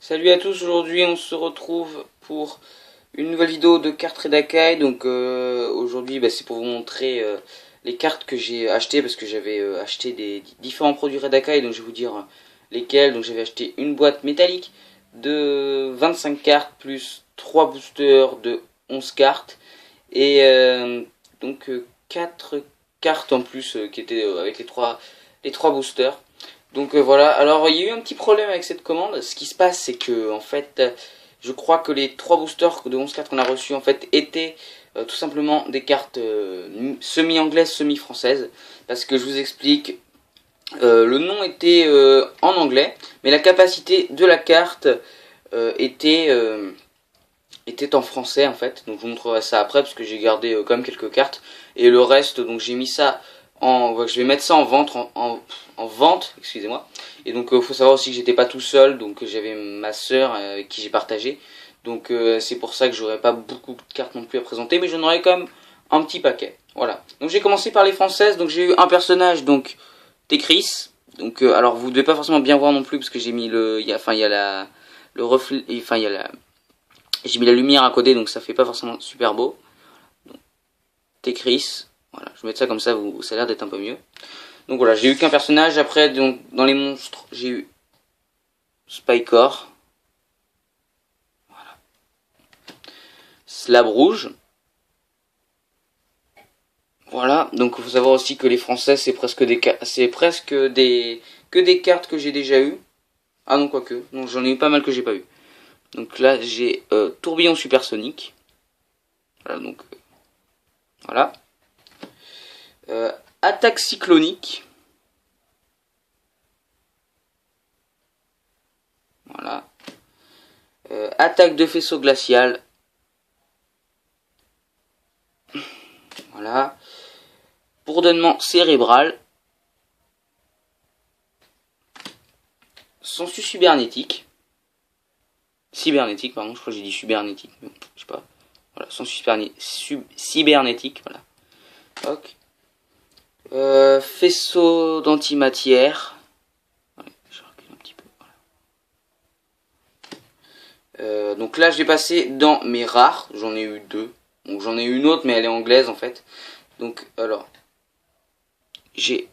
Salut à tous, aujourd'hui on se retrouve pour une nouvelle vidéo de cartes Redakai. Donc aujourd'hui c'est pour vous montrer les cartes que j'ai achetées parce que j'avais acheté des différents produits Redakai, donc je vais vous dire lesquels. Donc j'avais acheté une boîte métallique de 25 cartes plus 3 boosters de 11 cartes et donc 4 cartes en plus qui étaient avec les trois boosters. Donc voilà, alors il y a eu un petit problème avec cette commande. Ce qui se passe, c'est que en fait, je crois que les 3 boosters de 11 cartes qu'on a reçus en fait étaient tout simplement des cartes semi-anglaises, semi-françaises. Parce que je vous explique, le nom était en anglais, mais la capacité de la carte était en français en fait. Donc je vous montrerai ça après parce que j'ai gardé quand même quelques cartes. Et le reste, donc j'ai mis ça je vais mettre ça en vente, en vente, excusez-moi. Et donc faut savoir aussi que j'étais pas tout seul, donc j'avais ma sœur avec qui j'ai partagé. Donc c'est pour ça que j'aurais pas beaucoup de cartes non plus à présenter, mais j'en aurais quand même un petit paquet. Voilà. Donc j'ai commencé par les françaises. Donc j'ai eu un personnage, donc Tekris. Donc alors vous devez pas forcément bien voir non plus parce que j'ai mis il y a la le reflet, enfin il y a la j'ai mis la lumière à côté, donc ça fait pas forcément super beau. Donc, Tekris. Voilà, je vais mettre ça comme ça, ça a l'air d'être un peu mieux. Donc voilà, j'ai eu qu'un personnage. Après, donc, dans les monstres, j'ai eu Spycore. Voilà. Slab rouge. Voilà, donc il faut savoir aussi que les français, c'est presque que des cartes que j'ai déjà eues. Ah non, quoique, donc j'en ai eu pas mal que j'ai pas eu. Donc là, j'ai Tourbillon supersonique. Voilà, donc voilà. Attaque cyclonique. Voilà. Attaque de faisceau glacial. Voilà. Bourdonnement cérébral. Sensu cybernétique. Cybernétique, pardon, je crois que j'ai dit cybernétique. Mais bon, je sais pas. Voilà, sensu cybernétique, voilà. Ok. Faisceau d'antimatière. Ouais, je recule un petit peu. Voilà. Donc là, je vais passer dans mes rares. J'en ai eu deux. Donc j'en ai eu une autre, mais elle est anglaise en fait. Donc alors, j'ai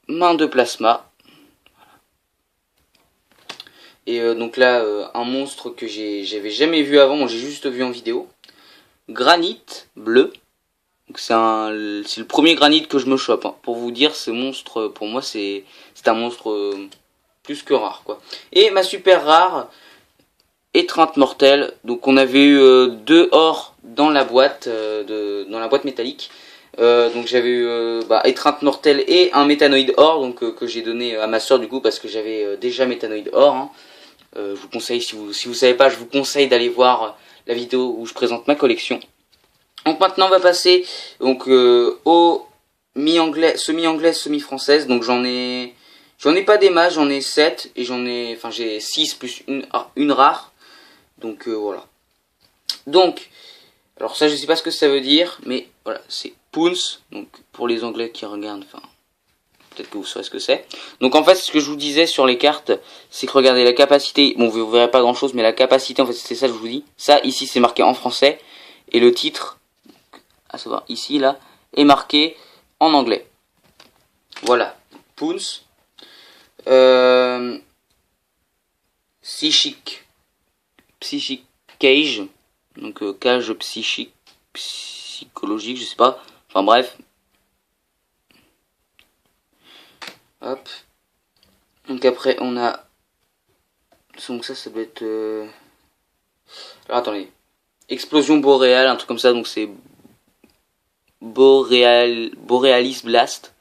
main de plasma. Et donc là, un monstre que j'avais jamais vu avant, j'ai juste vu en vidéo. Granit bleu. Donc c'est le premier granit que je me chope. Hein. Pour vous dire, ce monstre, pour moi, c'est un monstre plus que rare, quoi. Et ma super rare, étreinte mortelle. Donc on avait eu deux ors dans la boîte, dans la boîte métallique. Donc j'avais eu étreinte mortelle et un méthanoïde or, donc que j'ai donné à ma soeur du coup parce que j'avais déjà méthanoïde or. Hein. Je vous conseille, si vous savez pas, je vous conseille d'aller voir la vidéo où je présente ma collection. Donc maintenant on va passer donc au mi-anglais, semi-anglaise, semi-française. Donc j'en ai pas des masses, j'en ai 7 et j'ai 6 plus une rare. Donc voilà. Donc alors ça je sais pas ce que ça veut dire, mais voilà, c'est Pounce. Donc pour les anglais qui regardent, enfin peut-être que vous saurez ce que c'est. Donc en fait, ce que je vous disais sur les cartes, c'est que regardez la capacité. Bon, vous verrez pas grand-chose, mais la capacité, en fait, c'est ça que je vous dis. Ça, ici, c'est marqué en français. Et le titre, à savoir ici, là, est marqué en anglais. Voilà. Pounce. Psychic Cage. Donc, cage psychique, psychologique, je sais pas. Enfin bref. Hop. Donc après on a. Donc ça doit être. Alors attendez. Explosion boréale, un truc comme ça, donc c'est Borealis Blast.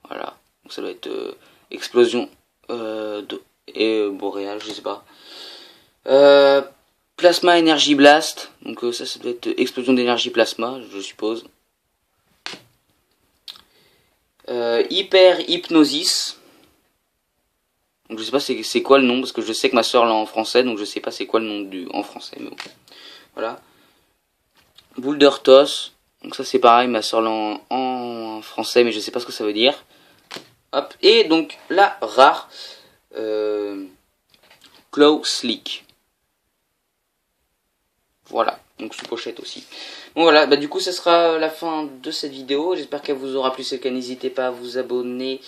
Voilà. Donc ça doit être explosion boréale, je sais pas. Plasma Energy Blast. Donc ça doit être explosion d'énergie plasma, je suppose. Hyper Hypnosis. Donc je sais pas c'est quoi le nom, parce que je sais que ma soeur l'a en français, donc je sais pas c'est quoi le nom en français, mais bon. Voilà. Boule d'Orthos. Donc ça c'est pareil, ma soeur l'a en français, mais je sais pas ce que ça veut dire. Hop. Et donc la rare. Glow Sleek. Voilà, donc sous pochette aussi. Bon voilà, bah du coup ça sera la fin de cette vidéo. J'espère qu'elle vous aura plu. C'est le cas, n'hésitez pas à vous abonner,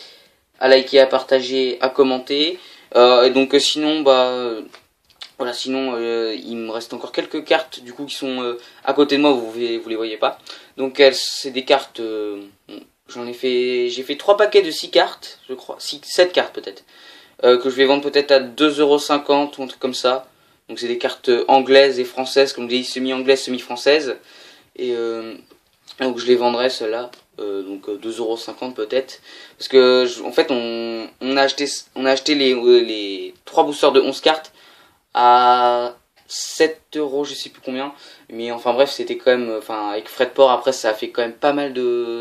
à liker, à partager, à commenter. Et donc sinon voilà, sinon il me reste encore quelques cartes du coup qui sont à côté de moi, vous les voyez pas. Donc c'est des cartes, j'ai fait 3 paquets de 6 cartes, je crois, 7 cartes peut-être, que je vais vendre peut-être à 2,50 € ou un truc comme ça. Donc c'est des cartes anglaises et françaises, comme je dis, semi-anglaises, semi-françaises. Et donc je les vendrai celles-là, donc 2,50 € peut-être. Parce que en fait on a acheté les 3 boosters de 11 cartes à 7 €, je sais plus combien. Mais enfin bref, c'était quand même, enfin avec frais de port après ça a fait quand même pas mal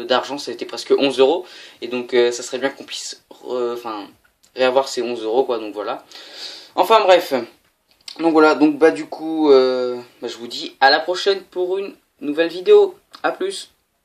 d'argent, ça a été presque 11 €. Et donc ça serait bien qu'on puisse réavoir ces 11 € quoi, donc voilà. Enfin bref. Donc voilà, donc bah du coup, je vous dis à la prochaine pour une nouvelle vidéo. A plus.